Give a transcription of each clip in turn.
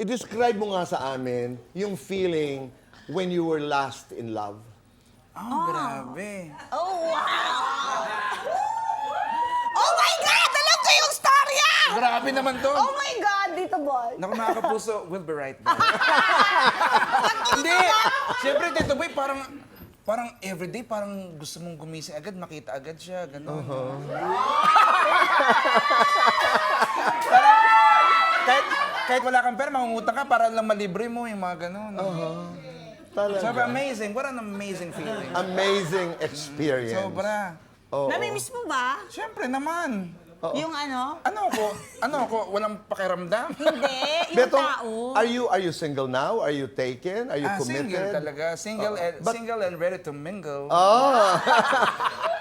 i-describe mo nga sa amin yung feeling when you were last in love. Oh, grabe. Oh, wow! Oh my God! Alam ko yung storya! Grabe naman to. Oh my God, Tito Boy! Naku, mga kapuso, we'll be right back. Hindi! Siyempre, Tito Boy, parang everyday, parang gusto mong gumising agad, makita agad siya, gano'n. Kahit wala kang pera, mangungutang ka para lang malibre mo yung mga gano'n. Talaga. Sobra amazing. What an amazing feeling. Amazing experience. Sobra. Oo. Namimiss mo ba? Siyempre naman. Yung ano? Ano ako, walang pakiramdam? Hindi, yung Betong, tao. are you single now? Are you taken? Are you committed? Single talaga. Single and ready to mingle. Oh.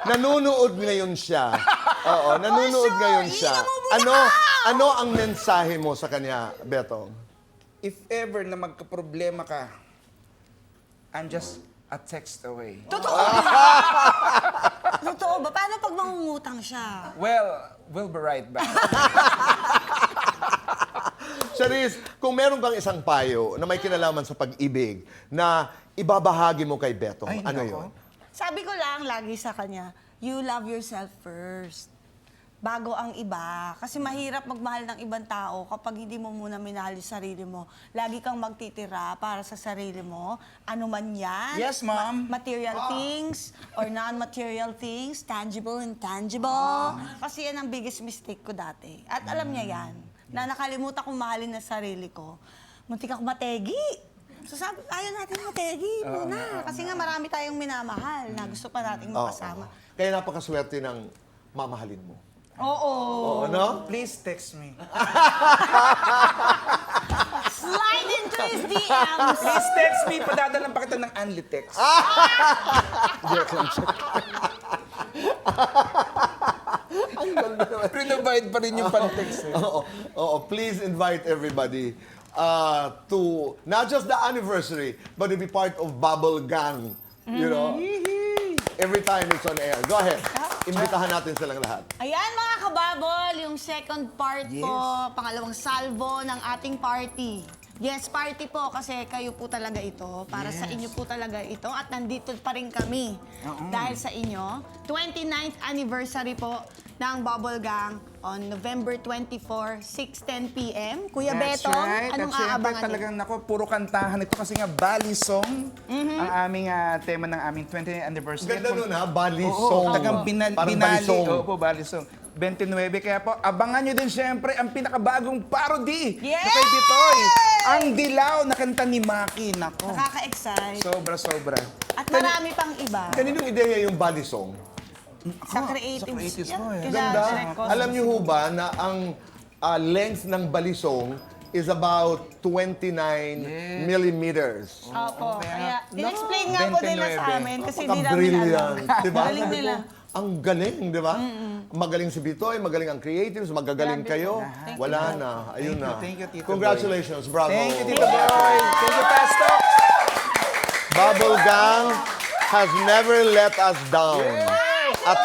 Nanunood ngayon siya. Oo, nanunood sure. ngayon siya. Ina mo Ano ang mensahe mo sa kanya, Betong? If ever na magka-problema ka, I'm just a text away. Totoo ba? Totoo ba? Paano pag mangungutang siya? Well, we'll be right back. Charis, kung meron kang isang payo na may kinalaman sa pag-ibig na ibabahagi mo kay Betong, Ay, ano nako. yun? Sabi ko lang lagi sa kanya, you love yourself first. Bago ang iba. Kasi mahirap magmahal ng ibang tao kapag hindi mo muna minahal yung sarili mo. Lagi kang magtitira para sa sarili mo. Ano man yan. Yes, ma'am. Material things or non-material things. Tangible and intangible. Kasi yan ang biggest mistake ko dati. At alam niya yan. Na nakalimutan kong mahalin na sarili ko. Muntik ako mategi. So sabi, ayaw natin mategi muna. Kasi nga marami tayong minamahal na gusto pa nating makasama. Kaya napakaswerte ng mamahalin mo. Oo. Oo, no? Please text me. Slide into his DMs. Please text me. Padadalan pa kita ng Anli text. Pre-provide pa rin yung pan-text. Oo, please invite everybody to not just the anniversary, but to be part of Bubble Gang. You know? Every time it's on air. Go ahead. Imbitahan natin silang lahat. Ayan mga kababol, yung second part po, pangalawang salvo ng ating party. Yes, party po kasi kayo po talaga ito. Para sa inyo po talaga ito. At nandito pa rin kami dahil sa inyo. 29th anniversary po ng Bubble Gang on November 24, 6:10 p.m. Kuya Betong, anong At syempre, aabangan talagang nako, puro kantahan ito kasi nga Bali Song ang aming tema ng aming 29th anniversary. Ganda nun ha, Bali Oo, Song. talagang Parang binali. Bali Song. Opo, Bali Song. 29, kaya po, abangan nyo din syempre ang pinakabagong parody Yes! na kay Bitoy. Ang Dilaw na kanta ni Maki. Nako. Nakaka-excite. Sobra. At marami pang iba. Kaninong ideya yung Bali Song? Sa creatives. sa creatives po, eh. Kila Ganda. Direk Cosmo. Alam niyo ho ba na ang length ng balisong is about 29 millimeters. Opo. kaya- Kaya, in-explain nga po nila sa 29. amin kasi hindi namin alam. Brilliant, di ba? Galing Sabi nila. ko, ang galing, di ba? Magaling si Bitoy, magaling ang creatives, magagaling Grabe kayo. po. Thank Wala you. na, ayun na. Thank you, Tito Congratulations, bravo. Thank you, Tito Boy. Thank you, Pastor. Bubble Gang has never let us down. At